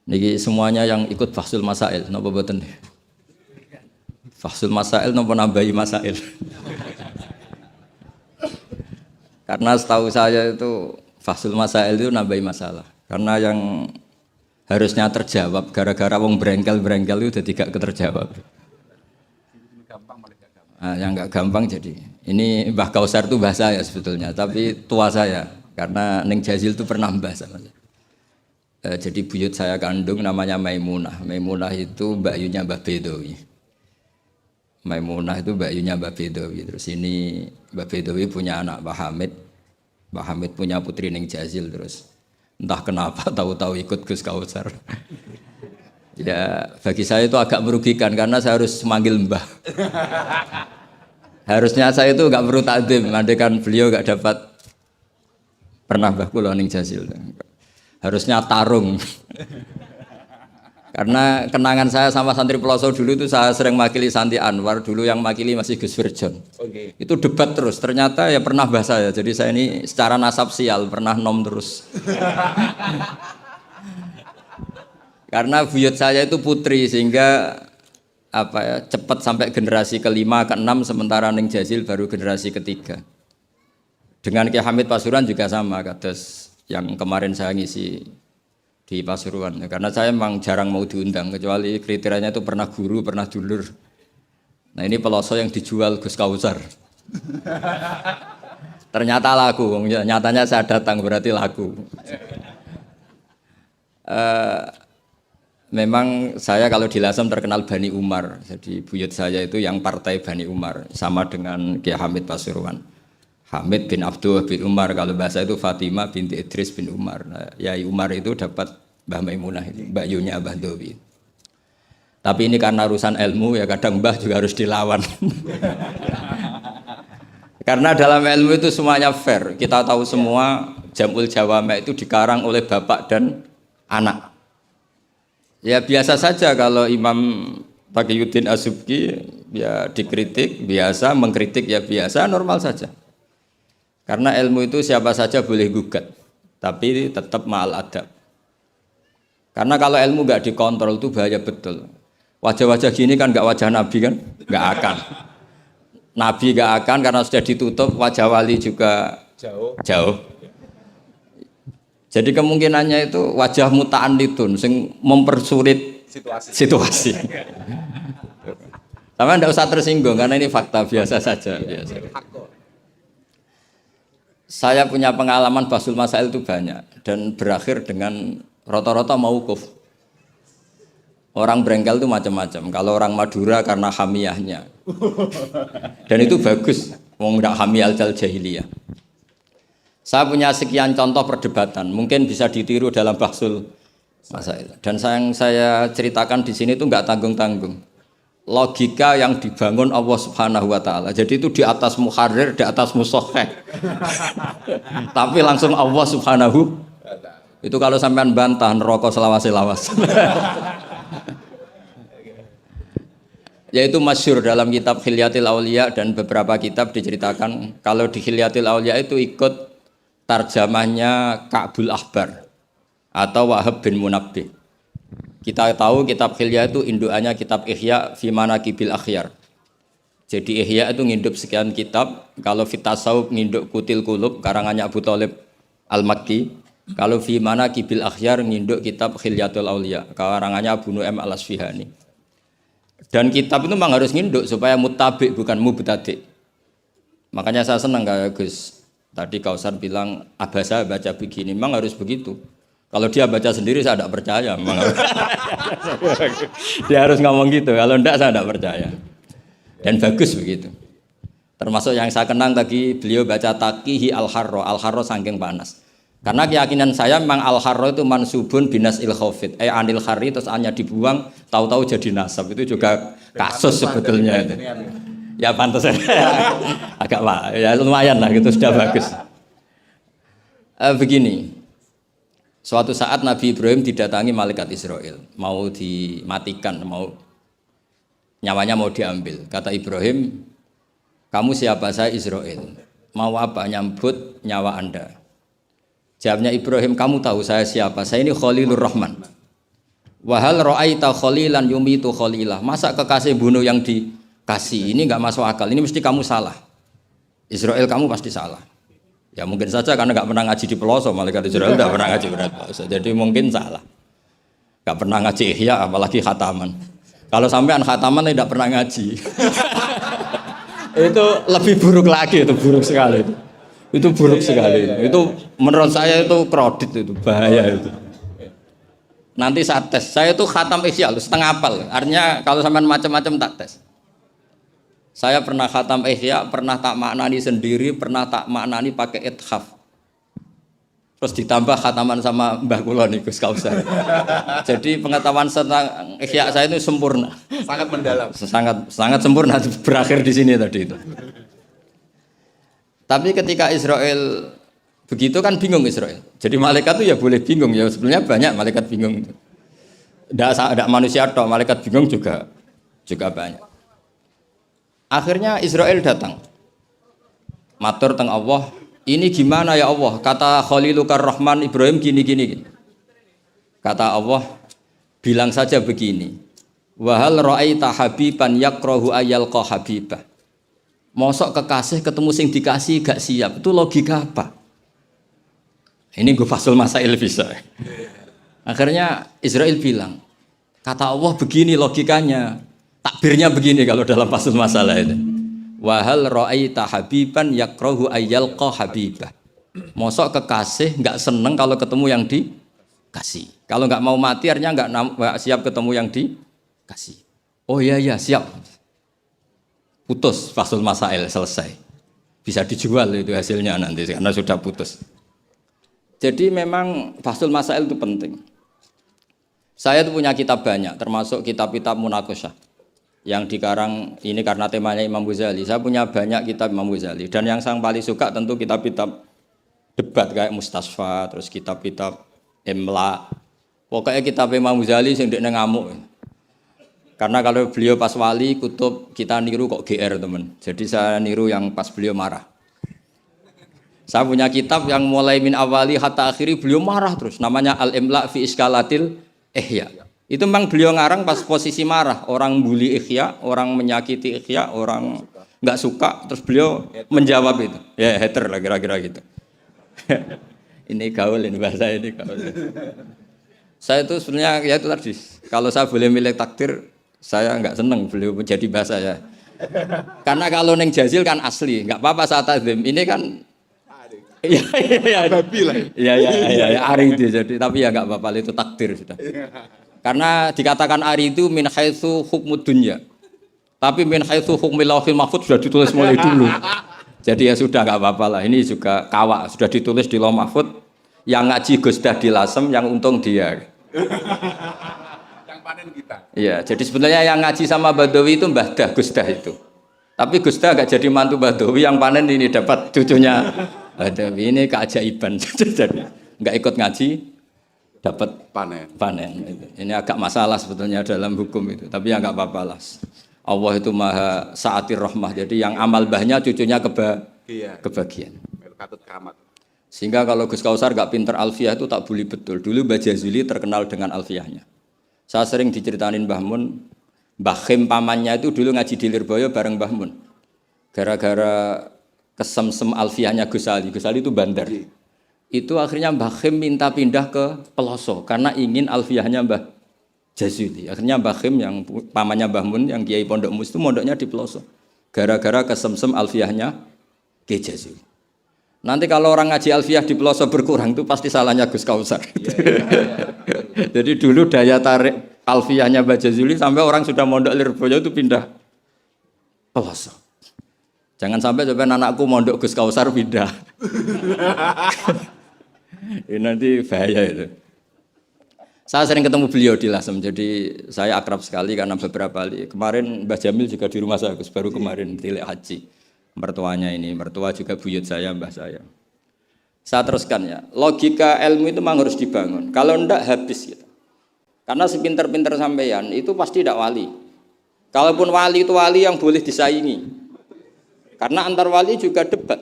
Niki semuanya yang ikut Fahsul Masail, napa boten? Fahsul Masail napa nambahi masail? Karena setahu saya itu Fahsul Masail itu nambahi masalah. Karena yang harusnya terjawab gara-gara wong brengkel-brengkel itu jadi gak keterjawab. Nah, yang nggak gampang jadi ini Mbah Kausar itu bahasa ya sebetulnya, tapi tua saya karena Neng Jazil itu pernah bahas sama saya. Jadi buyut saya kandung namanya Maimunah. Maimunah itu mbakyunya Mbah Bedowi. Maimunah itu mbakyunya Mbah Bedowi. Terus ini Mbah Bedowi punya anak Mbah Hamid. Mbah Hamid punya putri Neng Jazil. Terus entah kenapa tahu-tahu ikut Gus Kausar. Ya bagi saya itu agak merugikan karena saya harus memanggil Mbah. Harusnya saya itu nggak perlu takdim, andaikan beliau nggak dapat pernah Mbah kula Neng Jazil. Harusnya tarung. Karena kenangan saya sama santri Peloso dulu itu saya sering makili Santi Anwar, dulu yang makili masih Gus Firjon. Okay. Itu debat terus, ternyata ya pernah bahasa ya. Jadi saya ini secara nasab sial, pernah nom terus. Karena buyut saya itu putri sehingga apa ya, cepat sampai generasi kelima, keenam, sementara Neng Jazil baru generasi ketiga. Dengan Kiai Hamid Pasuruan juga sama, kados yang kemarin saya ngisi di Pasuruan. Karena saya memang jarang mau diundang, kecuali kriterianya itu pernah guru, pernah dulur. Nah ini Peloso yang dijual Gus Kausar. Ternyata laku, nyatanya saya datang berarti laku. Memang saya kalau di Lasem terkenal Bani Umar. Jadi buyut saya itu yang partai Bani Umar, sama dengan Kiai Hamid Pasuruan. Hamid bin Abdullah bin Umar, kalau bahasa itu Fatimah binti Idris bin Umar. Nah, Yai Umar itu dapat Mbah Maimunah ini, Mbak Yunya Mbah Dowi. Tapi ini karena urusan ilmu ya kadang Mbah juga harus dilawan. Karena dalam ilmu itu semuanya fair. Kita tahu semua Jamul Jawame itu dikarang oleh bapak dan anak. Ya biasa saja kalau Imam Taqiyuddin As-Subki ya dikritik biasa, mengkritik ya biasa, normal saja. Karena ilmu itu siapa saja boleh gugat, tapi tetap ma'al adab. Karena kalau ilmu nggak dikontrol itu bahaya betul. Wajah-wajah gini kan nggak wajah Nabi kan, nggak akan. Nabi nggak akan karena sudah ditutup, wajah wali juga jauh. Jadi kemungkinannya itu wajah muta'annitun, sing mempersulit situasi. Sama nggak usah tersinggung karena ini fakta biasa saja. Biasa. Saya punya pengalaman Fahsul Masail itu banyak dan berakhir dengan rata-rata mauquf. Orang brengkel itu macam-macam. Kalau orang Madura karena hamiyahnya. Dan itu bagus, wong ndak hamiyal jahiliyah. Saya punya sekian contoh perdebatan, mungkin bisa ditiru dalam Fahsul Masail. Dan yang saya ceritakan di sini itu enggak tanggung-tanggung. Logika yang dibangun Allah Subhanahu wa taala. Jadi itu di atas muharrir, di atas musoheh. Tapi langsung Allah Subhanahu. Itu kalau sampean bantah neraka selawas-lawas. Yaitu masyhur dalam kitab Khilyatil Auliya dan beberapa kitab diceritakan kalau di Khilyatil Auliya itu ikut tarjamahnya Ka'bul Ahbar atau Wahab bin Munabbih. Kita tahu kitab Khilya itu indukannya kitab Ihya fi Manaqibil Akhyar. Jadi Ihya itu nginduk sekian kitab, kalau Fitasawuf nginduk Kutil Qulub karangannya Abu Thalib Al-Makki, kalau fi Manaqibil Akhyar nginduk kitab Khilyatul Auliya karangannya Abu Nu'aim Al-Asfihani. Dan kitab itu memang harus nginduk supaya muttabi bukan mubtadi. Makanya saya senang kayak Gus. Tadi Kausar bilang abasa baca begini, memang harus begitu. Kalau dia baca sendiri saya tidak percaya. Dia harus ngomong gitu. Kalau tidak saya tidak percaya. Dan bagus begitu. Termasuk yang saya kenang tadi beliau baca Taqihi Al-Harro. Al-Harro saking panas. Karena keyakinan saya memang Al-Harro itu mansubun binas il-khofit. Anil khari terus hanya dibuang. Tahu-tahu jadi nasab. Itu juga kasus sebetulnya. Itu. Ya pantas agak pak. Ya lumayan lah gitu sudah bagus. Begini. Suatu saat Nabi Ibrahim didatangi malaikat Israel, mau dimatikan, nyawanya mau diambil. Kata Ibrahim, kamu siapa? Saya Israel. Mau apa? Nyambut nyawa Anda. Jawabnya Ibrahim, kamu tahu saya siapa? Saya ini Khalilur Rahman. Wahal ra'aita khalilan yumitu khalilah. Masa kekasih bunuh yang dikasih? Ini enggak masuk akal. Ini mesti kamu salah. Israel kamu pasti salah. Ya mungkin saja karena enggak pernah ngaji di pelosok, malaikat Israel enggak pernah ngaji berat pelosok. Jadi mungkin salah. Enggak pernah ngaji ihya apalagi khataman. Kalau sampean khataman tidak pernah ngaji. Itu lebih buruk lagi, itu buruk sekali itu. Itu buruk sekali. Itu menurut saya itu kredit, itu bahaya itu. Nanti saya tes. Saya itu khatam ihya setengah hafal. Artinya kalau sampean macam-macam tak tes. Saya pernah khatam ihya, pernah tak maknani sendiri, pernah tak maknani pakai ithaf. Terus ditambah khataman sama Mbah kula niku Gus Kausar. Jadi pengetahuan tentang ihya saya itu sempurna. Sangat mendalam. Sangat sempurna, berakhir di sini tadi itu. Tapi ketika Israel begitu kan bingung Israel. Jadi malaikat itu ya boleh bingung ya, sebenarnya banyak malaikat bingung. Ada manusia tok, malaikat bingung juga banyak. Akhirnya Israel datang. Matur teng Allah, ini gimana ya Allah? Kata Khalilukar Rahman Ibrahim gini. Kata Allah, bilang saja begini. Wahal ra'aita habiban yakrahu ayyalqa habibah. Mosok kekasih ketemu sing dikasih gak siap. Itu logika apa? Ini gue fasul masail bisa. Akhirnya Israel bilang, kata Allah begini logikanya. Takbirnya begini kalau dalam fasul masalah itu. Wahal ra'aita habiban yakrahu ayyalqa habibah. Mosok kekasih enggak seneng kalau ketemu yang dikasih. Kalau enggak mau mati artinya enggak siap ketemu yang dikasih. Oh iya siap. Putus fasul masail selesai. Bisa dijual itu hasilnya nanti karena sudah putus. Jadi memang fasul masail itu penting. Saya itu punya kitab banyak termasuk kitab-kitab munaqasyah. Yang dikarang ini karena temanya Imam Ghazali. Saya punya banyak kitab Imam Ghazali dan yang saya paling suka tentu kitab-kitab debat kayak Mustasfa, terus kitab-kitab Imla. Pokoknya kitab Imam Ghazali sing ndekne ngamuk. Karena kalau beliau pas wali kutub kita niru kok GR teman. Jadi saya niru yang pas beliau marah. Saya punya kitab yang mulai min awali hatta akhiri beliau marah terus. Namanya Al-Imla fi Iskalatil Ihya. Itu memang beliau ngarang pas posisi marah, orang bully Ihya, orang menyakiti Ihya, orang nggak suka, terus beliau menjawab itu, ya hater lah kira-kira gitu. Ini gaul ini bahasa ini gaul. Saya itu sebenarnya ya itu tadi, kalau saya boleh milih takdir, saya nggak seneng beliau menjadi bahasa ya. Karena kalau neng Jazil kan asli, nggak apa-apa saat azim. Ini kan, ya ari itu jadi, tapi ya nggak apa-apa itu takdir sudah. Karena dikatakan ari itu min haitsu hukmud dunya. Tapi min haitsu hukmil lauhil mahfuz sudah ditulis mulai dulu. Jadi ya sudah enggak apa-apa lah. Ini juga kawak sudah ditulis di lauh mahfuz. Yang ngaji Gus Dah di Lasem, yang untung dia. Yang panen kita. Iya, jadi sebenarnya yang ngaji sama Badawi itu Mbah Dah, Gus Dah itu. Tapi Gus Dah enggak jadi mantu Badawi, yang panen ini dapat cucunya Badawi. Ini keajaiban. Jadi enggak ikut ngaji dapat panen. Ini agak masalah sebetulnya dalam hukum itu, tapi ya nggak apa-apa lah. Allah itu maha saatir rahmah, jadi yang amal bahnya cucunya kebagian. Sehingga kalau Gus Kausar nggak pinter alfiyah itu tak bully betul. Dulu Mbah Jazuli terkenal dengan alfiyahnya. Saya sering diceritain Mbah Mun, Mbah Khim pamannya itu dulu ngaji di Lirboyo bareng Mbah Mun. Gara-gara kesemsem alfiyahnya Gus Ali itu bandar. Itu akhirnya Mbah Khim minta pindah ke Peloso karena ingin alfiyahnya Mbah Jazuli. Akhirnya Mbah Khim yang pamannya Mbah Mun yang Kiai Pondok Mus itu mondoknya di Peloso. Gara-gara kesemsem alfiyahnya Kiai Jazuli. Nanti kalau orang ngaji alfiyah di Peloso berkurang itu pasti salahnya Gus Kausar. Jadi dulu daya tarik alfiyahnya Mbah Jazuli sampai orang sudah mondok Lirboyo itu pindah Peloso. Jangan sampai anakku mondok Gus Kausar pindah. Ini nanti bahaya itu. Saya sering ketemu beliau di Lasem, jadi saya akrab sekali karena beberapa kali. Kemarin Mbah Jamil juga di rumah saya, baru kemarin tilek haji. Mertuanya ini, mertua juga buyut saya, mbah saya. Saya teruskan ya, logika ilmu itu memang harus dibangun. Kalau enggak habis gitu. Karena sepinter-pinter sampeyan itu pasti tidak wali. Kalaupun wali itu wali yang boleh disaingi. Karena antar wali juga debat.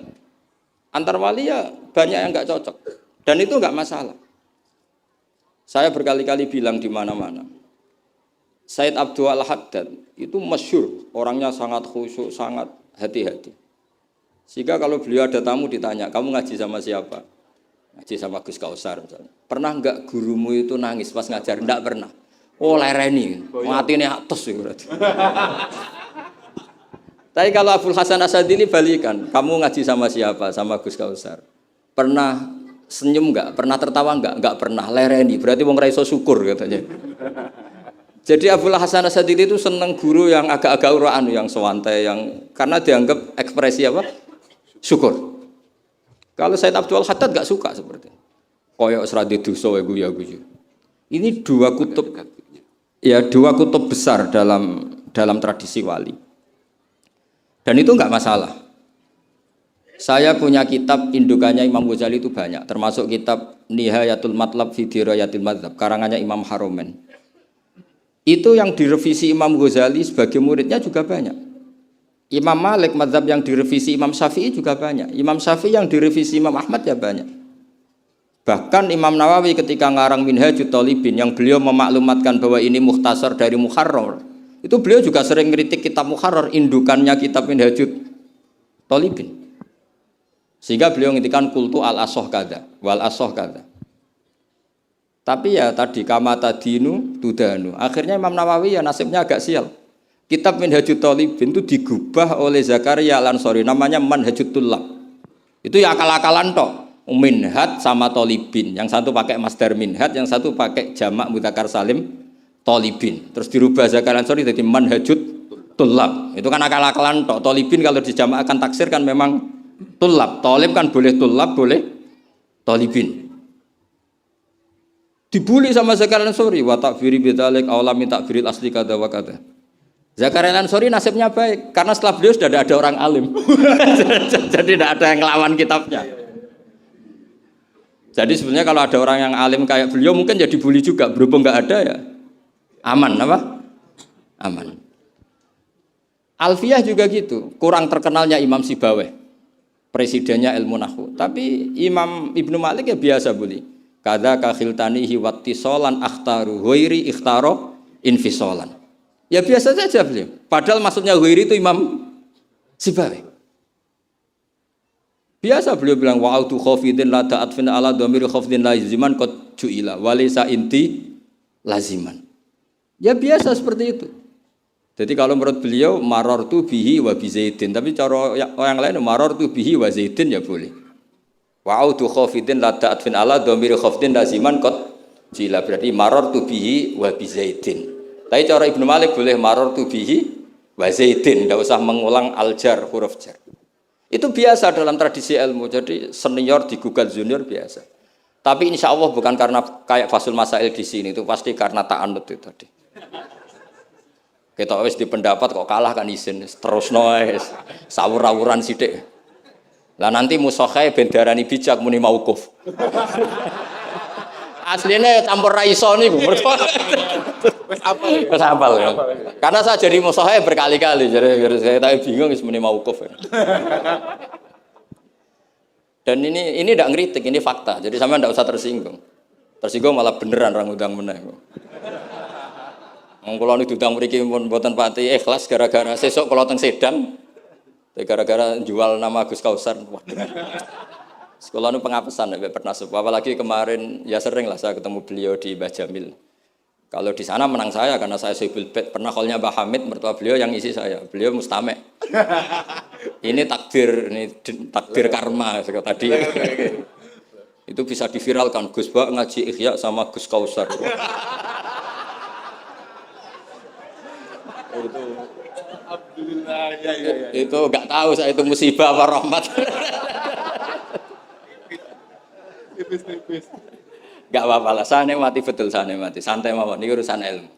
Antar wali ya banyak yang enggak cocok. Dan itu enggak masalah. Saya berkali-kali bilang di mana-mana. Said Abdul Haddad itu masyhur, orangnya sangat khusyuk, sangat hati-hati. Sehingga kalau beliau ada tamu ditanya, kamu ngaji sama siapa? Ngaji sama Gus Kausar misalnya. Pernah enggak gurumu itu nangis pas ngajar? Enggak pernah. Oh lereni, matine atus itu berarti. Tapi kalau Abdul Hasan Asadili balikan, kamu ngaji sama siapa? Sama Gus Kausar. Pernah senyum enggak? Pernah tertawa enggak? Enggak pernah. Lereni, berarti wong ra iso syukur katanya. Jadi Abdul Hasan Asadili itu seneng guru yang agak-agak uraan, yang sewantai, yang karena dianggap ekspresi apa? Syukur. Kalau Said Abdul Haddad enggak suka seperti itu. Koyok seradi dosa ya guyu. Ini dua kutub besar dalam tradisi wali. Dan itu enggak masalah. Saya punya kitab indukannya Imam Ghazali itu banyak, termasuk kitab Nihayatul Matlab fi Dirayatil Madzhab karangannya Imam Haromen. Itu yang direvisi Imam Ghazali sebagai muridnya juga banyak. Imam Malik mazhab yang direvisi Imam Syafi'i juga banyak. Imam Syafi'i yang direvisi Imam Ahmad ya banyak. Bahkan Imam Nawawi ketika ngarang Minhajut Thalibin yang beliau memaklumatkan bahwa ini mukhtasar dari Muharrar, itu beliau juga sering kritik kitab Muharrar, indukannya kitab Minhajut Thalibin. Sehingga beliau ngintikan kultu al-asoh kada wal asoh kada. Tapi ya tadi kama tadinu tudanu. Akhirnya Imam Nawawi ya nasibnya agak sial. Kitab Minhajut Thalibin itu digubah oleh Zakaria Al-Ansori, namanya Manhajut Tullab. Itu ya akal-akalan tok. Minhaj sama Thalibin, yang satu pakai masdar minhaj, yang satu pakai jamak mudzakkar salim Thalibin. Terus dirubah Zakaria Al-Ansori jadi Manhajut Tullab. Itu kan akal-akalan tok. Thalibin kalau dijamakkan taksir kan memang Tullab. Thalib kan boleh Tullab, boleh Thalibin. Dibully sama Zakaria Al-Ansori, wa takfiri bidzalik aula min takfiril asli kada wa kada. Zakaria Al-Ansori nasibnya baik karena setelah beliau sudah ada orang alim. Jadi tidak ada yang ngelawan kitabnya. Jadi sebenarnya kalau ada orang yang alim kayak beliau mungkin jadi bully juga, berhubung enggak ada ya aman apa? Aman. Alfiyah juga gitu, kurang terkenalnya Imam Sibawayh, presidennya ilmu nahwu. Tapi Imam Ibnu Malik ya biasa bully. Kada kakhiltanihi wattisolan akhtaru ghairi ikhtaro infisolan. Ya biasa saja beliau. Padahal maksudnya ghairi itu Imam Sibawayh. Biasa beliau bilang wa'autu khafidin la ta'atfin ala dhamiri khafidin laziman qad ju'ila walisa inti laziman. Ya biasa seperti itu. Jadi kalau menurut beliau marartu bihi wa bi zaidin, tapi cara yang lain marartu bihi wa zaidin ya boleh. Wa'autu khafidin la ta'atfin ala dhamiri khafidin laziman qad ju'ila, berarti marartu bihi wa bi zaidin. Tapi cara Ibnu Malik boleh marartu bihi wa zaidin, enggak usah mengulang al-jar huruf jar. Itu biasa dalam tradisi ilmu, jadi senior digugat junior biasa. Tapi insya Allah bukan karena kayak Fasul Masail di sini, itu pasti karena ta'anut itu tadi. Kita wis di pendapat kok kalah kan izin, terus noes, sawur-awuran sidik. Lah nanti musokhai bendarani bijak muni mauquf. Aslinya campur raiso nih, wes hafal ya. Karena saya jadi musokhai berkali-kali, jadi saya bingung muni mauquf. Dan ini tidak ngeritik, ini fakta. Jadi sama tidak usah tersinggung. Tersinggung malah beneran orang udang meneh. Kalau ini udang mriki pun mboten pati ikhlas gara-gara sesuk kalau teng Sedang, gara-gara jual nama Gus Kausar. Sekolah nu pengapesan ya pernah apalagi kemarin ya sering lah saya ketemu beliau di Mbah Jamil. Kalau di sana menang saya karena saya Sibul Bet, pernah callnya Mbah Hamid, mertua beliau yang isi saya, beliau mustame'. Ini takdir karma tadi. Itu bisa diviralkan, Gus Bak ngaji Ihya sama Gus Kausar. Alhamdulillah, ya. Itu enggak tahu saya itu musibah apa rahmat. Tipis. Enggak apa-apa lah, saya nikmati betul, saya nikmati. Santai mawon, ini urusan ilmu.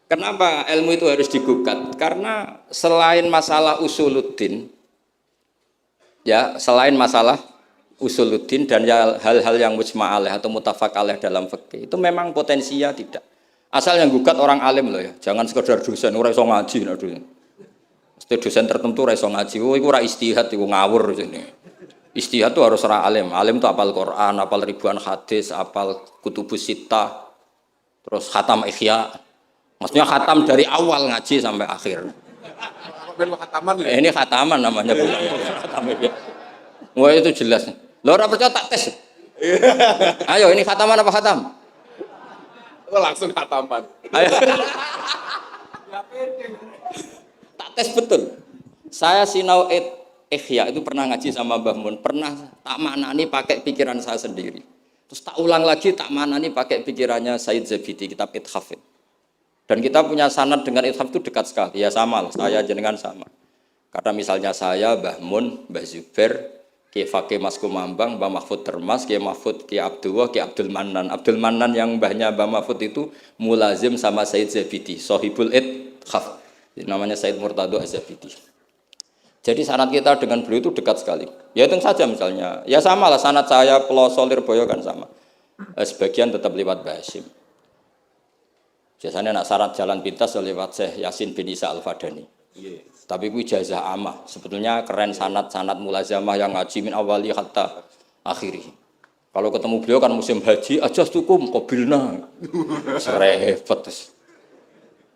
Kenapa ilmu itu harus digugat? Karena selain masalah usuluddin, ya selain masalah usuluddin dan hal-hal yang mujma'aleh atau mutafaq alaih dalam fikih, itu memang potensinya tidak. Asal yang gugat orang alim loh ya, jangan sekedar dosen, ora iso ngaji nah dosen. Mesti dosen tertentu ora iso ngaji, iku ora istihad, iku ngawur jene. Ijtihad itu harus orang alim. Alim itu apal Quran, apal ribuan hadis, apal kutubus sittah, terus khatam Ihya. Maksudnya khatam dari awal ngaji sampai akhir. Khataman ya? Ini khataman namanya bukan khatam Ihya. Wah itu jelas. Lo ora percaya tak tes. Ayo ini khataman apa khatam? Oh, langsung khataman. Ayo. Tak tes betul. Saya sinau Ihya itu pernah ngaji sama Mbah Mun, pernah tak maknani pakai pikiran saya sendiri. Terus tak ulang lagi tak maknani pakai pikirannya Said Zabidi kitab Ithaf. Dan kita punya sanad dengan Ithaf itu dekat sekali. Ya sama lah, saya jenengan sama. Karena misalnya saya, Mbah Mun, Mbah Zubair, Ki Fakih Mas Kumambang, Mbah Mahfud Termas, Ki Mahfud, Ki Abdullah, Ki Abdul Manan. Abdul Manan yang mbahnya Mbah Mahfud itu mulazim sama Said Zabidi, Sohibul Ithaf. Namanya Said Murtado Az-Zabidi. Jadi sanad kita dengan beliau itu dekat sekali. Ya itu saja misalnya. Ya sama lah sanad saya Peloso Lirboyo kan sama. Sebagian tetap lewat Mbah Hasyim. Biasanya nak syarat jalan pintas lewat Syekh Yasin bin Isa Al-Fadani. Tapi itu ijazah amah. Sebetulnya keren sanad mulazamah yang ngaji min awali hatta akhiri. Kalau ketemu beliau kan musim haji, ajas tukum qabilna. Repot.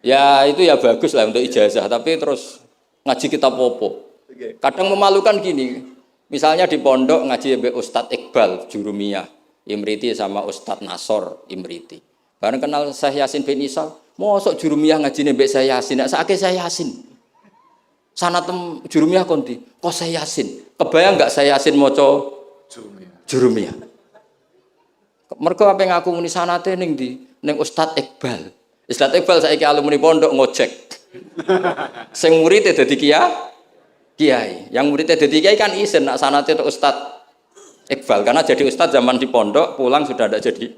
Ya itu ya bagus lah untuk ijazah, tapi terus ngaji kitab popo. Kadang memalukan gini, misalnya di pondok ngaji Mbak Ustadz Iqbal Jurumiyah Imriti sama Ustadz Nasor Imriti. Bareng kenal Syekh Yasin bin Isa, mosok Jurumiyah ngaji Mbak Syekh Yasin, nak sakit Syekh Yasin. Sanatem Jurumiyah konti, kok Syekh Yasin? Kebayang enggak Syekh Yasin maca Jurumiyah? Mergo apa ngaku muni sanate ning ndi? Ning Ustadz Iqbal. Ustadz Iqbal saiki alumni pondok ngojek. Sing murid dadi kiai, yang muridnya jadi kiai kan izin nak sanate itu Ustadz Iqbal karena jadi Ustadz zaman di pondok pulang sudah ada jadi.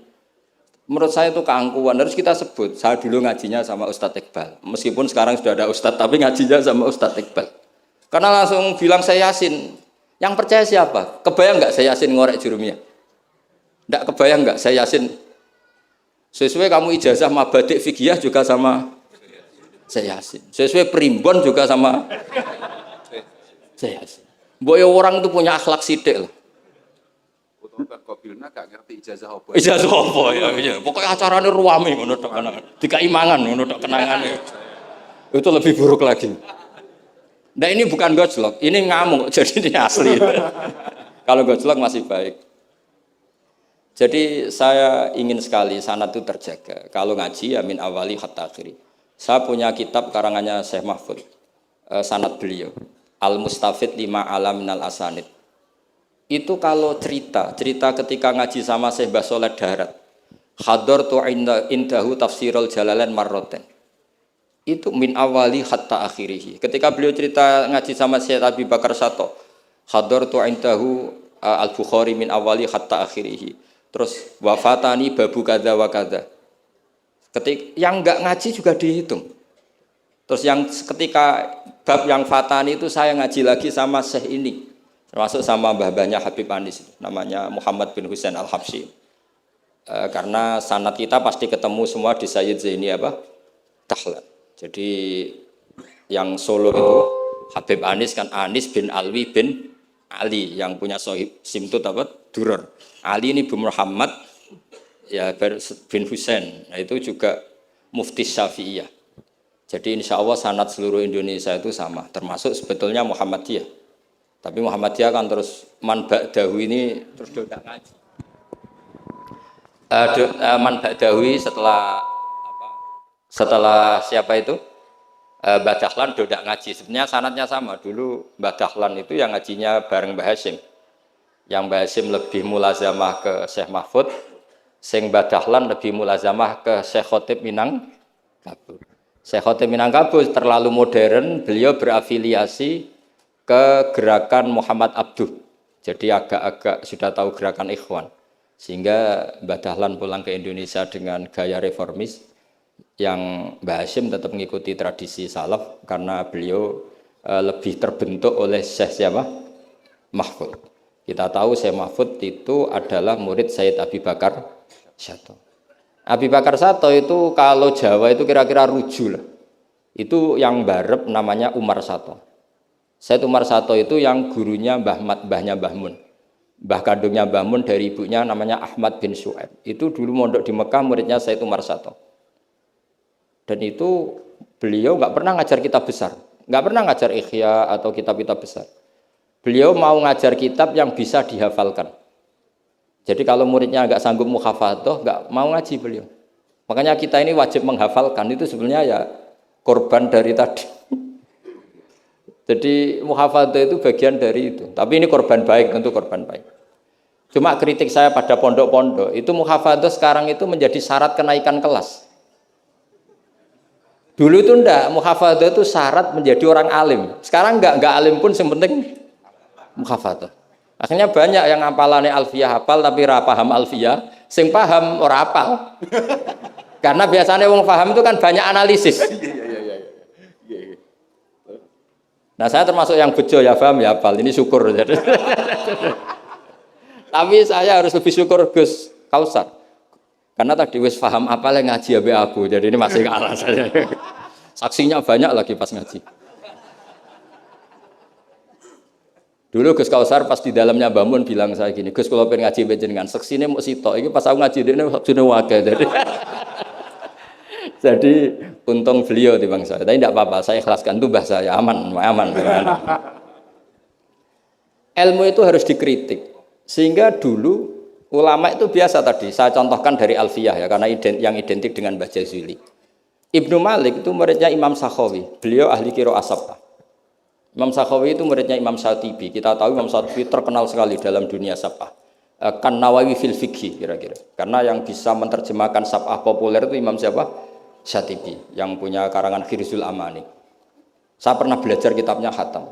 Menurut saya itu keangkuhan harus kita sebut. Saya dulu ngajinya sama Ustadz Iqbal, meskipun sekarang sudah ada Ustadz tapi ngajinya sama Ustadz Iqbal. Karena langsung bilang saya Yasin. Yang percaya siapa? Kebayang nggak saya Yasin ngorek Jurumiyah? Nggak kebayang nggak saya Yasin? Sesuai kamu ijazah mabadik fikih juga sama saya Yasin. Sesuai primbon juga sama saya Yasin. Boyo orang itu punya akhlak sidik lah. Utang kobilna gak ngerti ijazah apa. Ijazah apa ya? Pokoknya acaranya ruame ngono tok kenangan. Dikaimangan ngono tok kenangan. Itu lebih buruk lagi. Nah ini bukan gojlok, ini ngamuk. Jadi ini asli. Kalau gojlok masih baik. Jadi saya ingin sekali sanad itu terjaga. Kalau ngaji ya min awali hatta akhiri. Saya punya kitab karangannya Syekh Mahfud. Sanad beliau. Al-Mustafid 5 alam minal asanid. Itu kalau cerita ketika ngaji sama Syekh Mbah Soleh Darat. Hadartu indahu tafsirul jalalain marroten. Itu min awali hatta akhirihi. Ketika beliau cerita ngaji sama Syekh Abi Bakar Sato. Hadartu indahu al-Bukhari min awali hatta akhirihi. Terus wafatani babu kada wa kada. Yang enggak ngaji juga dihitung. Terus yang ketika bab yang fatani itu saya ngaji lagi sama Syekh ini, termasuk sama mbah-mbahnya Habib Anis, namanya Muhammad bin Husain Al-Habsyi. Karena sanad kita pasti ketemu semua di Sayyid Zaini Dahlan. Jadi yang Solo itu Habib Anis kan Anis bin Alwi bin Ali yang punya sohib simtut Duror. Ali ini bin Muhammad ya bin Husain. Nah itu juga mufti Syafi'iyah. Jadi insya Allah sanad seluruh Indonesia itu sama, termasuk sebetulnya Muhammadiyah. Tapi Muhammadiyah kan terus man ba'dahu ini terus dodak ngaji. Man ba'dahu setelah siapa itu? Mbah Dahlan dodak ngaji. Sebenarnya sanadnya sama. Dulu Mbah Dahlan itu yang ngajinya bareng Mbah Hasyim. Yang Mbah Hasyim lebih mulazamah ke Syekh Mahfud, sing Mbah Dahlan lebih mulazamah ke Syekh Khotib Minangkabau. Syekh Khotib Minangkabau terlalu modern, beliau berafiliasi ke gerakan Muhammad Abduh. Jadi agak-agak sudah tahu gerakan Ikhwan. Sehingga Mbah Dahlan pulang ke Indonesia dengan gaya reformis yang Mbah Hasyim tetap mengikuti tradisi salaf karena beliau lebih terbentuk oleh Syekh siapa? Mahfud. Kita tahu Syekh Mahfud itu adalah murid Sayyid Abi Bakar Sato. Abi Bakar Sato itu kalau Jawa itu kira-kira ruju lah. Itu yang barep namanya Umar Sato. Sayyid Umar Sato itu yang gurunya mbahnya Mbah Mun. Mbah kandungnya Mbah Mun dari ibunya namanya Ahmad bin Syuaib. Itu dulu mondok di Mekah, muridnya Said Umar Sato. Dan itu beliau nggak pernah ngajar kitab besar, nggak pernah ngajar Ikhya atau kitab-kitab besar. Beliau mau ngajar kitab yang bisa dihafalkan. Jadi kalau muridnya nggak sanggup muhafadzah, nggak mau ngaji beliau. Makanya kita ini wajib menghafalkan, itu sebenarnya ya korban dari tadi. Jadi muhafadzah itu bagian dari itu. Tapi ini korban baik, tentu korban baik. Cuma kritik saya pada pondok-pondok, itu muhafadzah sekarang itu menjadi syarat kenaikan kelas. Dulu itu enggak, muhafadzah itu syarat menjadi orang alim. Sekarang enggak alim pun yang penting muhafadzah. Akhirnya banyak yang hafalannya alfiyah hafal tapi ora paham alfiyah, sing paham ora hafal. Karena biasanya wong paham itu kan banyak analisis. Nah, saya termasuk yang bejo ya paham ya hafal. Ini syukur. Tapi saya harus lebih syukur Gus Kausar. Karena tadi wis paham apa yang ngaji abe aku, jadi ini masih kalah saya. Saksinya banyak lagi pas ngaji. Dulu Gus Kausar pas di dalamnya Bamun bilang saya gini, Gus kalau pengen ngaji dengan saksinya mau sitok, ini pas aku ngaji dia saksinya wakil. Jadi untung beliau di bang saya, tapi tidak apa-apa, saya ikhlaskan itu bahasa saya aman. Ilmu itu harus dikritik, sehingga dulu ulama itu biasa tadi, saya contohkan dari Alfiyah ya, karena yang identik dengan Mbah Jazuli. Ibnu Malik itu muridnya Imam Sakhawi, beliau ahli qiraah sab'ah. Imam Sakhawi itu muridnya Imam Syatibi. Kita tahu Imam Syatibi terkenal sekali dalam dunia sab'ah. Kan Nawawi fil fikhi kira-kira. Karena yang bisa menerjemahkan sab'ah populer itu Imam siapa? Syatibi, yang punya karangan Khirzul Amani. Saya pernah belajar kitabnya Hatam.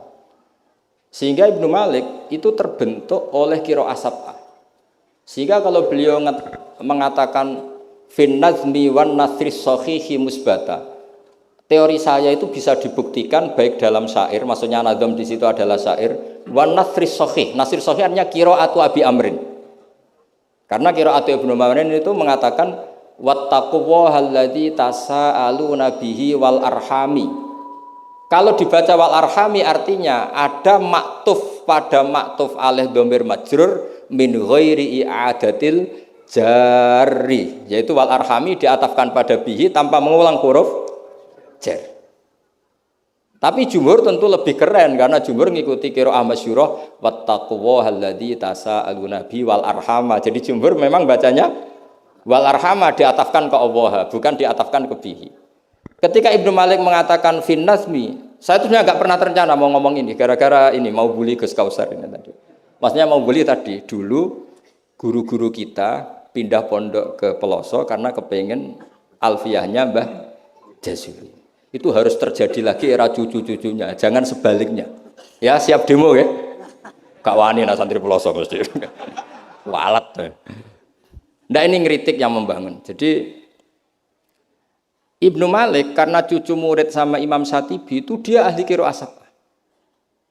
Sehingga Ibnu Malik itu terbentuk oleh qiraah sab'ah. Sehingga kalau beliau mengatakan fin nazmi wan nasri sahihi musbata, teori saya itu bisa dibuktikan baik dalam syair, maksudnya nazam di situ adalah syair, wan nasri sahih. Nasri sahih artinya qiraatu Abi Amrin. Karena qiraatu Ibnu Amrin itu mengatakan wattaqullahalladzi tasaaluna bihi wal arhami. Kalau dibaca wal arhami artinya ada maktuf pada maktuf alih dhamir majrur min ghairi i'adatil jari, yaitu wal arhami diatafkan pada bihi tanpa mengulang huruf jar. Tapi jumhur tentu lebih keren karena jumhur ngikuti qiraah masyhurah wattaqullahalladzi tasaaluna bi wal arhama. Jadi jumhur memang bacanya wal arhama diatafkan ke Allah, bukan diatafkan ke bihi. Ketika Ibnu Malik mengatakan fin nazmi, saya tuh nggak pernah terencana mau ngomong ini gara-gara ini mau bully Gus Kausar ini tadi. Maksudnya mau bully tadi, dulu guru-guru kita pindah pondok ke pelosok karena kepengen alfiyahnya Mbah Jazuli. Itu harus terjadi lagi era cucu-cucunya, jangan sebaliknya. Ya siap demo ya. Gak wani nah santri pelosok mesti. Walat. Nah ini ngeritik yang membangun. Jadi Ibnu Malik karena cucu murid sama Imam Syatibi itu dia ahli qiraah sab'ah.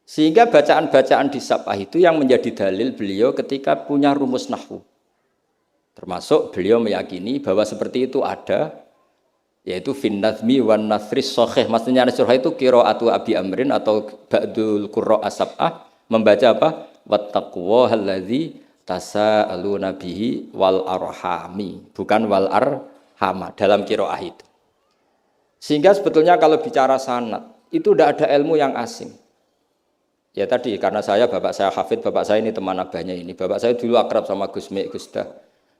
Sehingga bacaan-bacaan di sab'ah itu yang menjadi dalil beliau ketika punya rumus nahwu. Termasuk beliau meyakini bahwa seperti itu ada, yaitu fin nazmi wan nasri sahih. Maksudnya nasrah itu qiraatu Abi Amrin atau ba'dul qurra as-sab'ah membaca apa? Wattaqullahalladzi tasaaluna bihi wal arhami, bukan wal arhama dalam qiraah itu. Sehingga sebetulnya kalau bicara sanad itu tidak ada ilmu yang asing. Ya tadi karena bapak saya hafid, bapak saya ini teman abahnya ini. Bapak saya dulu akrab sama Gus Mek, Gus Dah.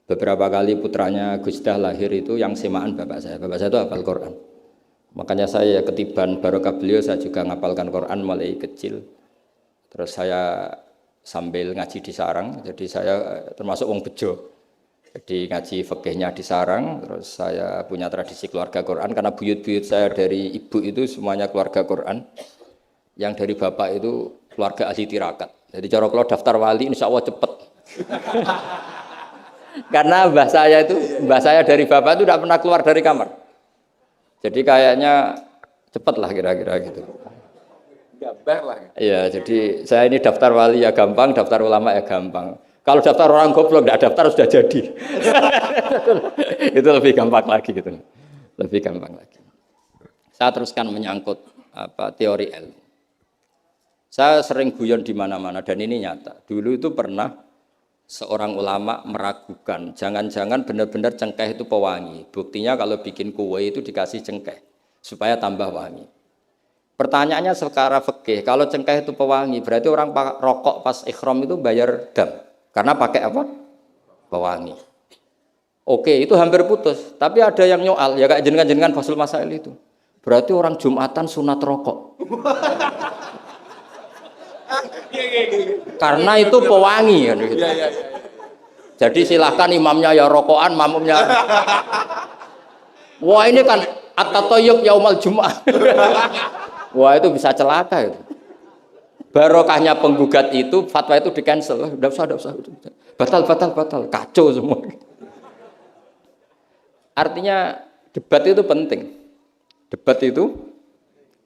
Beberapa kali putranya Gus Dah lahir itu yang semaan bapak saya. Bapak saya itu hafal Quran. Makanya saya ketiban barokah beliau, saya juga ngapalkan Quran mulai kecil. Terus saya sambil ngaji di sarang, jadi saya termasuk wong bejo. Jadi ngaji fikihnya di sarang, terus saya punya tradisi keluarga Quran karena buyut-buyut saya dari ibu itu semuanya keluarga Quran. Yang dari bapak itu keluarga ahli tirakat. Jadi cara kalau daftar wali insya Allah cepet. Karena mbah saya dari bapak itu tidak pernah keluar dari kamar. Jadi kayaknya cepet lah kira-kira gitu. Gambar lah. Iya, jadi saya ini daftar wali ya gampang, daftar ulama ya gampang. Kalau daftar orang goblok tidak daftar sudah jadi. Itu lebih gampang lagi gitu. Lebih gampang lagi. Saya teruskan menyangkut teori ilmu. Saya sering guyon di mana-mana dan ini nyata. Dulu itu pernah seorang ulama meragukan, jangan-jangan benar-benar cengkeh itu pewangi. Buktinya kalau bikin kue itu dikasih cengkeh supaya tambah wangi. Pertanyaannya secara fikih, kalau cengkeh itu pewangi, berarti orang rokok pas ikhram itu bayar dam karena pakai apa? Pewangi. Oke, itu hampir putus. Tapi ada yang nyoal, ya kayak jenengan Fasul Masail itu. Berarti orang Jumatan sunat rokok. Karena itu pewangi kan gitu. Jadi silahkan imamnya ya rokokan, makmumnya. Wah ini kan at-tatayyub yaumal Jum'ah. Wah itu bisa celaka itu. Barokahnya penggugat itu, fatwa itu di-cancel. Udah usah. Batal. Kacau semua. Artinya debat itu penting. Debat itu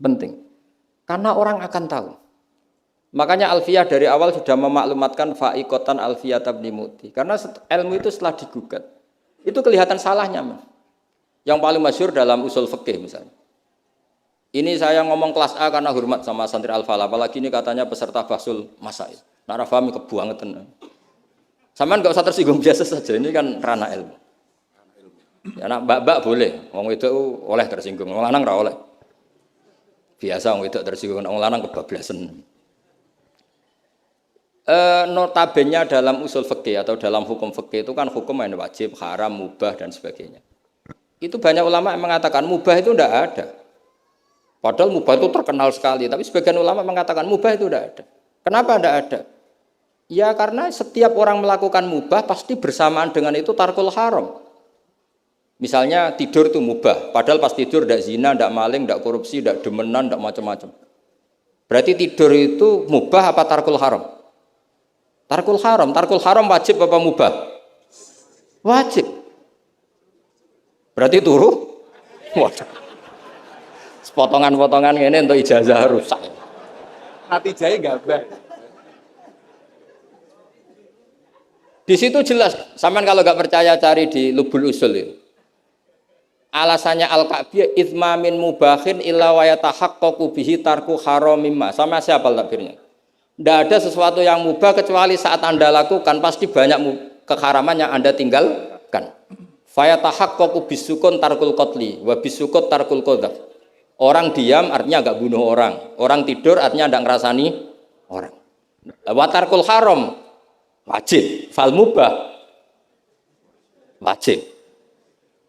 penting. Karena orang akan tahu. Makanya Alfiyah dari awal sudah memaklumatkan fa'iqatan Alfiyah tabni muti. Karena ilmu itu setelah digugat, itu kelihatan salahnya. Yang paling masyhur dalam usul fikih misalnya. Ini saya ngomong kelas A karena hormat sama santri Al-Falah. Apalagi ini katanya peserta Fasul Masail. Nara fahmi kebuangetan. Samaan enggak usah tersinggung biasa saja. Ini kan ranah ilmu. Ya anak mbak-mbak boleh. Wong itu oleh tersinggung. Wong lanang ora oleh. Biasa wong itu tersinggung. Wong lanang kebablasan. Notabene dalam usul fikih atau dalam hukum fikih itu kan hukum yang wajib, haram, mubah dan sebagainya. Itu banyak ulama yang mengatakan mubah itu tidak ada. Padahal mubah itu terkenal sekali, tapi sebagian ulama mengatakan mubah itu tidak ada. Kenapa tidak ada? Ya karena setiap orang melakukan mubah pasti bersamaan dengan itu tarkul haram. Misalnya tidur itu mubah, padahal pas tidur tidak zina, tidak maling, tidak korupsi, tidak demenan, tidak macam-macam. Berarti tidur itu mubah apa tarkul haram? Tarkul haram wajib apa mubah? Wajib. Berarti turu? Waduh. Potongan-potongan ini untuk ijazah rusak. Natijahnya gabah. Di situ jelas, sampean kalau nggak percaya cari di Lubul Usul itu. Alasannya Al-Ka'biyah itsmamin mubahin illa wa yatahaqqaqu bihi tarku haramimma. Sama siapa takbirnya? Tidak ada sesuatu yang mubah kecuali saat Anda lakukan pasti banyak keharaman yang Anda tinggalkan. Fayatahaqqaqu bisukun tarkul qatli wa bisukut tarkul qadzaf. Orang diam artinya enggak bunuh orang. Orang tidur artinya enggak ngerasani orang. Wa tarkul haram wajib, fal mubah wajib.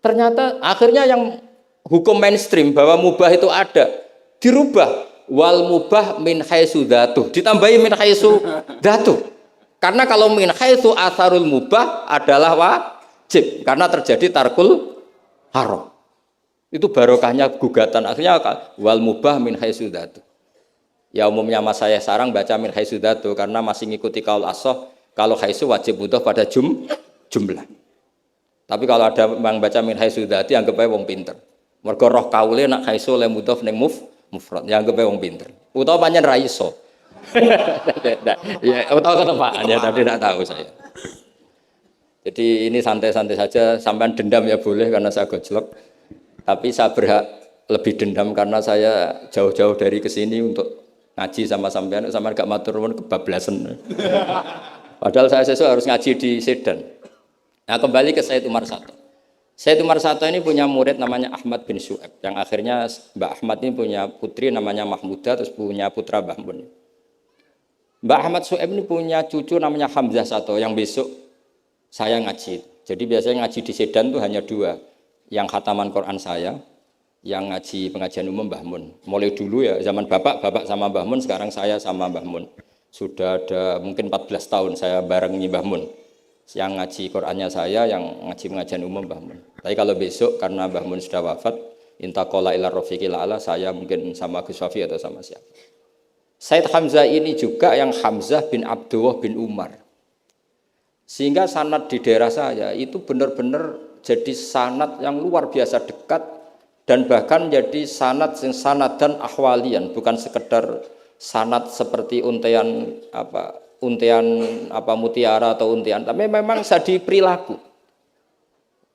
Ternyata akhirnya yang hukum mainstream bahwa mubah itu ada dirubah. Wal mubah min haitsu dzatuh, ditambahi min haitsu dzatuh. Karena kalau min haitsu atharul mubah adalah wajib karena terjadi tarkul haram. Itu barokahnya gugatan. Akhirnya wal mubah min haitsu dzatuh. Ya umumnya mas saya sarang baca min haitsu dzatuh karena masih ngikuti kaul ashah kalau haitsu wajib butuh pada jumlah. Tapi kalau ada yang baca min haitsu dzati anggap ae wong pinter. Mergo roh kaule nak haitsu le mudhof ning mufrad yang anggap wong pinter. Utawa pancen ra iso. Ya, utawa ketepaan ya, tapi tidak tahu saya. Jadi ini santai-santai saja, sampean dendam ya boleh karena saya gojlok. Tapi saya berhak lebih dendam karena saya jauh-jauh dari kesini untuk ngaji sama sampean gak matur nuwun kebablasan. Padahal saya sesuk harus ngaji di Sedan. Nah, kembali ke Said Umar Sato. Said Umar Sato ini punya murid namanya Ahmad bin Syu'aib. Yang akhirnya Mbak Ahmad ini punya putri namanya Mahmudah, terus punya putra Mbah Mun. Mbak Ahmad Syu'aib ini punya cucu namanya Hamzah Sato, yang besok saya ngaji. Jadi biasanya ngaji di Sedan itu hanya dua. Yang khataman Quran saya, yang ngaji pengajian umum Mbah Mun. Mulai dulu ya, zaman bapak sama Mbah Mun, sekarang saya sama Mbah Mun. Sudah ada mungkin 14 tahun saya bareng Mbah Mun. Yang ngaji Qur'annya saya, yang ngaji pengajian umum Mbah Mun. Tapi kalau besok karena Mbah Mun sudah wafat, intaqala ila rafiqil a'la, saya mungkin sama Gus Wafi atau sama siapa. Said Hamzah ini juga yang Hamzah bin Abdullah bin Umar. Sehingga sanad di daerah saya itu benar-benar jadi sanad yang luar biasa dekat dan bahkan jadi sanad dan ahwalian, bukan sekedar sanad seperti untian mutiara atau untian, tapi memang sadi perilaku.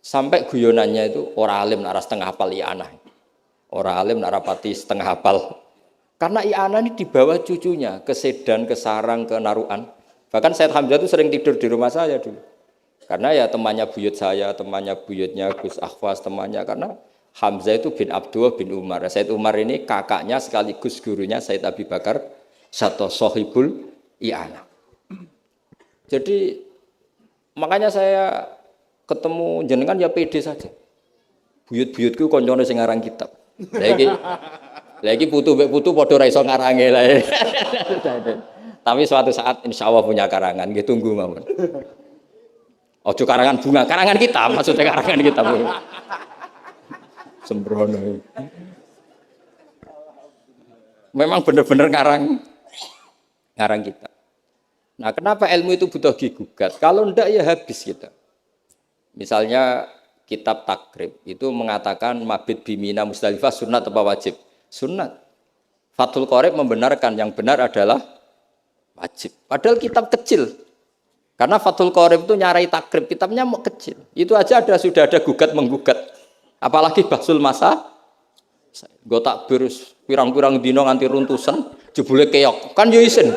Sampai guyonannya itu orang alim nara setengah hafal i'anah. Orang alim nara pati setengah hafal. Karena i'anah ini dibawa cucunya ke Sedan, ke Sarang, ke Naruan. Bahkan Said Hamzah itu sering tidur di rumah saya dulu. Karena ya temannya buyut saya, temannya buyutnya Gus Akhwas, temannya karena Hamzah itu bin Abdullah bin Umar. Said Umar ini kakaknya sekaligus gurunya Said Abi Bakar Sato Sohibul I'anah. Jadi makanya saya ketemu jenengan ya pede saja. Buyut-buyutku koncone sing ngarang kitab. Lagi putu padha ra iso ngarange lah. Tapi suatu saat insya Allah punya karangan, nggih tunggu mawon. Ojo karangan bunga, karangan kitab maksudnya karangan kitab. Sembrono. Memang benar-benar ngarang kitab. Nah, kenapa ilmu itu butuh digugat? Kalau ndak ya habis kita. Misalnya kitab takrib itu mengatakan mabit bimina Musdalifah sunat apa wajib? Sunat. Fathul Qorib membenarkan yang benar adalah wajib. Padahal kitab kecil. Karena Fathul Qorib itu nyarai takrib, kitabnya mau kecil. Itu aja sudah ada gugat menggugat. Apalagi Bahsul Masa. Gue takbir pirang-pirang dino nganti runtusan, jebule keok. Kan yo isin.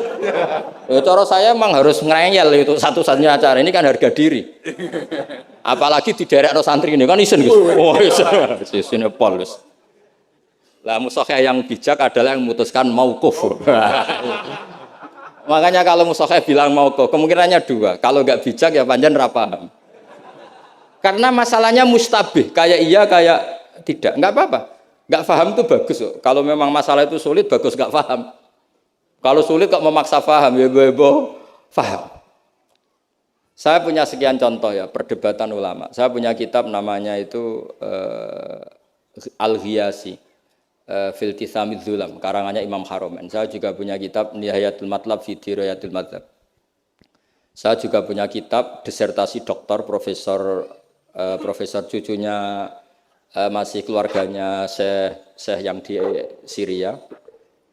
Ya cara saya emang harus ngreyel itu satu-satunya acara ini kan harga diri. Apalagi di daerah santri ini kan isin Gus. Oh isin pol Gus. Lah musokheh yang bijak adalah yang memutuskan mauquf. Makanya kalau musokheh bilang mauquf, kemungkinannya dua. Kalau enggak bijak ya panjang ra paham. Karena masalahnya mustabih, kayak iya kayak tidak. Enggak apa-apa. Enggak paham itu bagus. Kalau memang masalah itu sulit bagus enggak paham. Kalau sulit kok memaksa paham ya bebo paham. Saya punya sekian contoh ya perdebatan ulama. Saya punya kitab namanya itu Al-Ghiyasi fil Tisamid Zulam karangannya Imam Haromen. Saya juga punya kitab Nihayatul Matlab fi Dirayatul Madzhab. Saya juga punya kitab disertasi doktor profesor cucunya masih keluarganya Syekh yang di Syria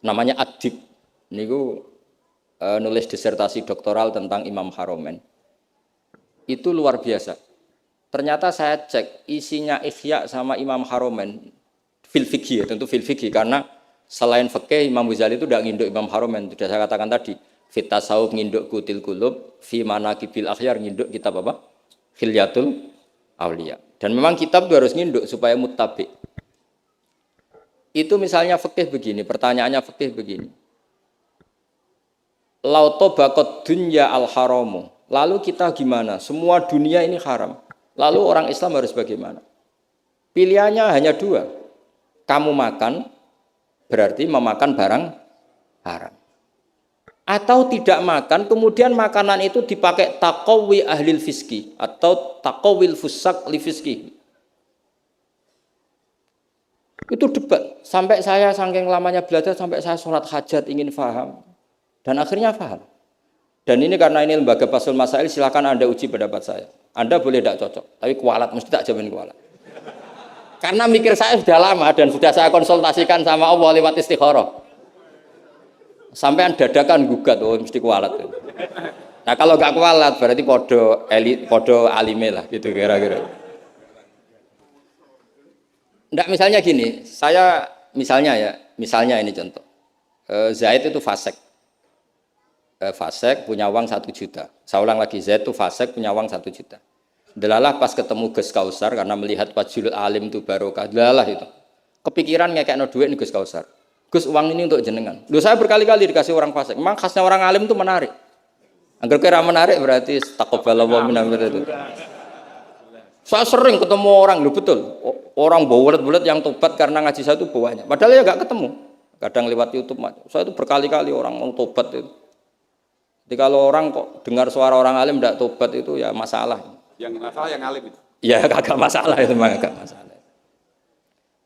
namanya Adib. Niku nulis disertasi doktoral tentang Imam Haromen. Itu luar biasa. Ternyata saya cek isinya Ihya sama Imam Haromen fil fikih, tentu fil fikih karena selain fikih Imam Ghazali itu tidak nginduk Imam Haromen. Sudah saya katakan tadi, fit tasawuf nginduk Kutil Qulub, fi manaqibil akhyar nginduk kitab apa? Khilyatul Auliya. Dan memang kitab itu harus nginduk supaya muttabi. Itu misalnya fikih begini, pertanyaannya fikih begini. Lauto bakot dunya al-haramu. Lalu kita gimana? Semua dunia ini haram. Lalu orang Islam harus bagaimana? Pilihannya hanya dua. Kamu makan, berarti memakan barang haram. Atau tidak makan, kemudian makanan itu dipakai taqawi ahlil fiski atau taqawil fusak li fiski. Itu debat. Sampai saya saking lamanya belajar, sampai saya sholat hajat ingin paham. Dan akhirnya paham. Dan ini karena ini lembaga Basul Masail, silakan Anda uji pendapat saya. Anda boleh tidak cocok, tapi kualat, mesti tak jamin kualat. Karena mikir saya sudah lama dan sudah saya konsultasikan sama Allah lewat istikharah. Sampai dadakan gugat, oh mesti kualat. Nah kalau nggak kualat berarti podo alime lah gitu kira-kira. Nggak misalnya gini, saya misalnya ini contoh. Zaid itu fasek. Fasek punya uang 1 juta. Saya ulang lagi, Zaid itu fasek punya uang 1 juta. Delalah pas ketemu Gus Kausar karena melihat wajhul alim itu barokah. Delalah itu. Kepikiran ngekekno duit nih Gus Kausar. Gus uang ini untuk jenengan. Loh saya berkali-kali dikasih orang fasik. Memang khasnya orang alim itu menarik. Agar kira menarik berarti taqabbalallahu minna itu. Saya sering ketemu orang, loh betul. Orang bulat-bulat yang tobat karena ngaji saya itu banyak. Padahal ya nggak ketemu. Kadang lewat YouTube. Saya itu berkali-kali orang mau tobat itu. Jadi kalau orang kok dengar suara orang alim tidak tobat itu ya masalah. Yang masalah yang alim itu. Ya kagak masalah itu, memang kagak masalah.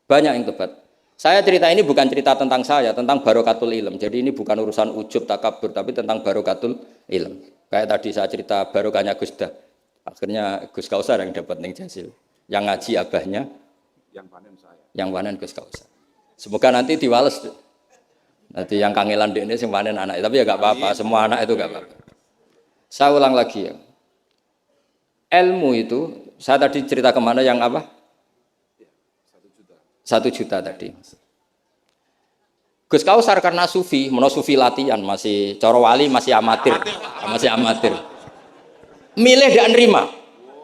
Banyak yang tobat. Saya cerita ini bukan cerita tentang saya, tentang barokatul ilm. Jadi ini bukan urusan ujub takabur, tapi tentang barokatul ilm. Kayak tadi saya cerita barokahnya Gus Dah. Akhirnya Gus Kausar yang dapat ning Jasil. Yang ngaji abahnya, Yang panen saya. yang panen Gus Kausar. Semoga nanti diwales. Nanti yang kangelan di ini sing panen anak, tapi ya enggak apa-apa, semua anak itu enggak apa-apa. Saya ulang lagi ya. Ilmu itu, saya tadi cerita kemana yang apa? 1 juta tadi. Gus Kausar karena sufi, sufi latihan masih coro wali masih amatir, masih amatir. Milih dan nerima.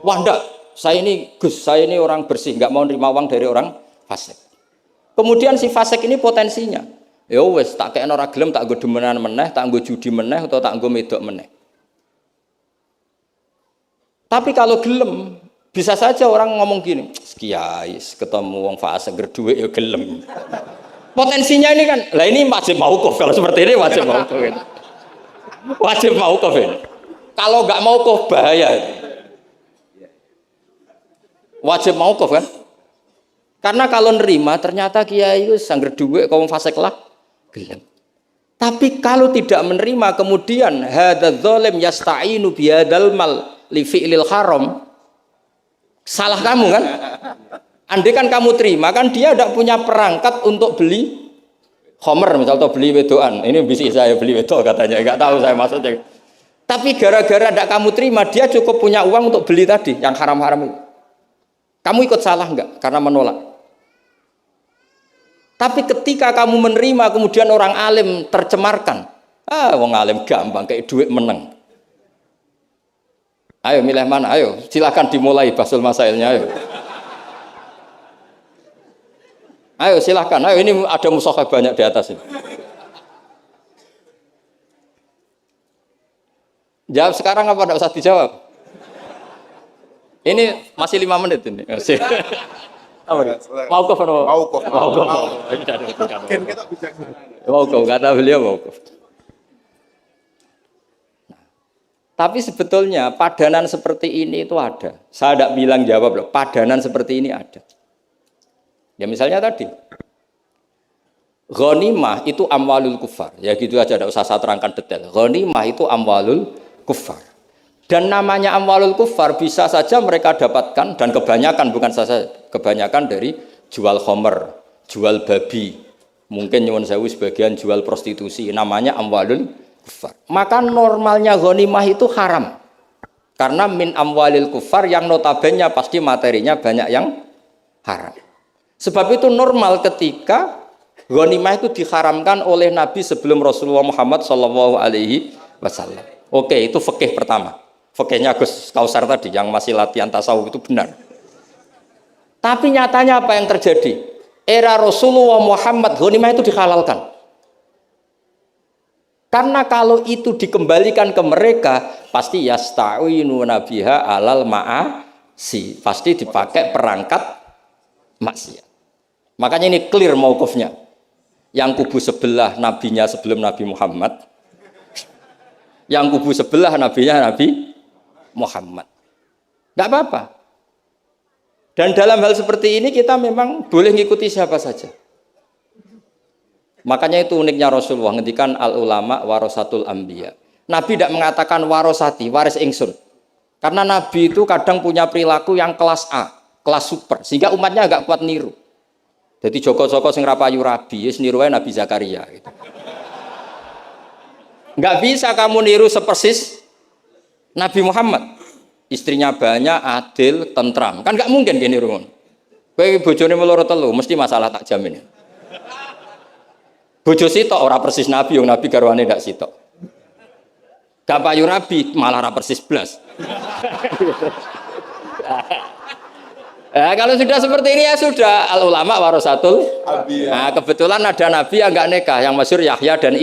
Wah enggak, saya ini Gus, saya ini orang bersih, nggak mau nerima uang dari orang fasik. Kemudian si fasik ini potensinya, ya wes tak kayak ora gelem, tak nggo demenan meneh, tak nggo judi meneh, atau tak nggo medok meneh. Tapi kalau gelem, bisa saja orang ngomong gini, kiai ketemu wong fasik gerduwe ya gelem. Potensinya ini kan, lah ini wajib mauquf, kalau seperti ini wajib mauquf. Wajib mauquf ini. Kalau nggak mauquf bahaya. Wajib mauquf kan? Karena kalau nerima ternyata kiai itu sangger duwe kaum fasik lah gelem. Tapi kalau tidak menerima kemudian hadzal zalim yasta'inu bihadzal mal li fi'lil haram. Salah kamu kan? Andai kan kamu terima kan dia tidak punya perangkat untuk beli homer misal atau beli wedoan. Ini bisik saya beli wedok katanya, enggak tahu saya maksudnya. Tapi gara-gara tidak kamu terima dia cukup punya uang untuk beli tadi yang haram-haram itu. Kamu ikut salah enggak karena menolak? Tapi ketika kamu menerima kemudian orang alim tercemarkan, wong alim gampang kayak duit menang. Ayo milih mana? Ayo silakan dimulai basul masailnya. Ayo silakan. Ayo ini ada mushaf banyak di atas ini. Jawab sekarang apa tidak usah dijawab? Ini masih 5 menit ini. Mauquf apa? Mauquf. Mauquf kata beliau mauquf. Tapi sebetulnya padanan seperti ini itu ada. Saya tidak bilang jawab loh. Padanan seperti ini ada. Ya misalnya tadi. Ghanimah itu amwalul kufar. Ya gitu aja, tidak usah saya terangkan detail. Ghanimah itu amwalul kufar. Dan namanya amwalul kufar bisa saja mereka dapatkan dan kebanyakan bukan saja kebanyakan dari jual khomer, jual babi. Mungkin nyuwun sewu sebagian jual prostitusi. Namanya amwalul kufar. Maka normalnya ghanimah itu haram. Karena min amwalil kufar yang notabene pasti materinya banyak yang haram. Sebab itu normal ketika ghanimah itu diharamkan oleh Nabi sebelum Rasulullah Muhammad Shallallahu Alaihi Wasallam. Oke, itu fikih pertama. Fikihnya Gus Kausar tadi yang masih latihan tasawuf itu benar. Tapi nyatanya apa yang terjadi? Era Rasulullah Muhammad ghanimah itu dihalalkan. Karena kalau itu dikembalikan ke mereka, pasti yasta'inu nabiha alal ma'asi. Pasti dipakai perangkat maksiat. Makanya ini clear mauqufnya. Yang kubu sebelah nabinya sebelum Nabi Muhammad. Yang kubu sebelah nabinya Nabi Muhammad. Enggak apa-apa. Dan dalam hal seperti ini kita memang boleh ngikuti siapa saja. Makanya itu uniknya Rasulullah ngendikan al ulama warasatul anbiya. Nabi tidak mengatakan warosati, waris ingsun. Karena Nabi itu kadang punya perilaku yang kelas A, kelas super, sehingga umatnya agak kuat niru. Jadi Joko-Joko sing rapayu rabi, wis niru ae Nabi Zakaria gitu. Enggak bisa kamu niru sepersis Nabi Muhammad. Istrinya banyak, adil, tentram. Kan enggak mungkin gini niru. Kowe bojone meloro telu, mesti masalah tak jamin. Bojo sitok ora persis Nabi, yang Nabi garwane ndak sitok. Gak payu rabi, malah ora persis blas. Kalau sudah seperti ini ya sudah al ulama warasatul anbiya. Nah, kebetulan ada nabi yang enggak nikah, yang masyhur Yahya dan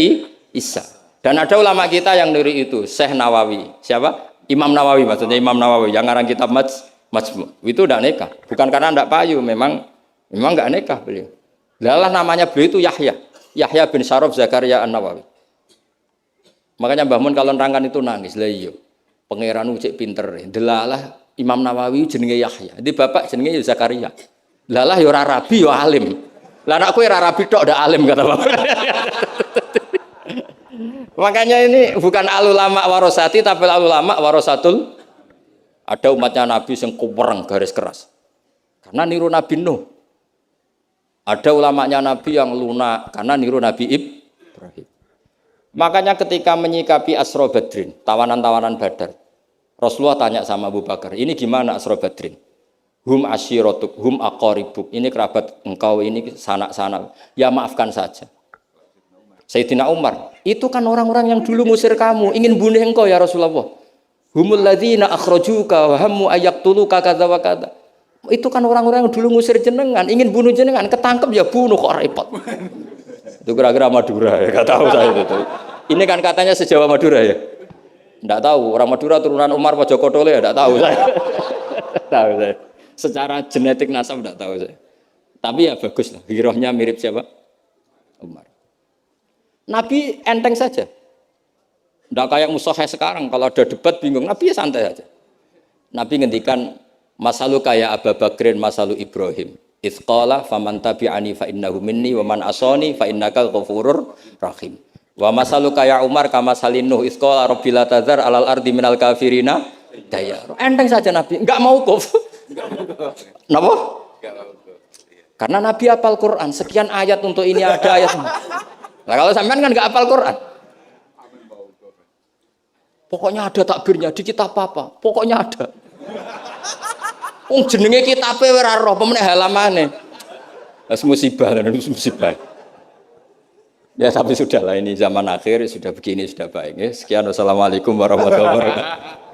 Isa. Dan ada ulama kita yang niru itu, Syekh Nawawi. Siapa? Imam Nawawi maksudnya Imam Nawawi yang ngarang kitab Majmu. Itu enggak nikah. Bukan karena enggak payu, memang enggak nikah beliau. Lalah namanya beliau itu Yahya. Yahya bin Syaraf Zakaria An-Nawawi. Makanya Mbah Mun kalau nerangkan itu nangis. Lah iya. Pangeran cek pinter. Delalah Imam Nawawi jenenge Yahya. Di bapak jenenge Zakaria. Lalah ya ora rabi ya alim. Lah anakku ora rabi tok ndak alim kata bapak. Makanya ini bukan al ulama warosati tapi al ulama warasatul. Ada umatnya Nabi yang kupereng garis keras. Karena niru Nabi Nuh. Ada ulamanya Nabi yang lunak karena niru Nabi Ibrahim. Makanya ketika menyikapi Asra Badrin, tawanan-tawanan Badar, Rasulullah tanya sama Abu Bakar, ini gimana Asra Badrin? Hum asyirotuk, hum aqaribuk, ini kerabat engkau, ini sanak-sanak. Ya maafkan saja. Sayyidina Umar, itu kan orang-orang yang dulu ngusir kamu, ingin bunuh engkau ya Rasulullah. Humul ladzina akhrajuka wa hammu ayaktuluka kadza wa kadza. Itu kan orang-orang yang dulu ngusir jenengan, ingin bunuh jenengan, ketangkep ya bunuh kok repot. Itu kira-kira Madura ya, enggak tahu saya itu. Ini kan katanya sejawa Madura ya. Enggak tahu, orang Madura turunan Umar Mojokerto ya, enggak tahu saya. Tahu saya. Secara genetik nasab enggak tahu saya. Tapi ya bagus lah, hirohnya mirip siapa? Umar. Nabi enteng saja. Enggak kayak musuhnya sekarang, kalau ada debat bingung, Nabi ya santai aja. Nabi ngendikan masalu kaya Abu Bakrin masalu Ibrahim. Itsqala faman tabi'ani fa innahu minni wa man asani fa innaka ghafurur rahim. Wa masalu kaya Umar kama salinuh itsqala rabbil tazar alal ardi minal kafirina dayar. Enteng saja Nabi, enggak mau kuf. Napa? Karena Nabi hafal Quran, sekian ayat untuk ini ada ayat. Nah kalau sampean kan enggak hafal Quran. Pokoknya ada takbirnya di kitab apa? Pokoknya ada. Jenenge kitabe ora roh pemene halamane. Wis musibah. Ya tapi sudahlah ini zaman akhir sudah begini sudah baik. Sekian wassalamualaikum warahmatullahi wabarakatuh.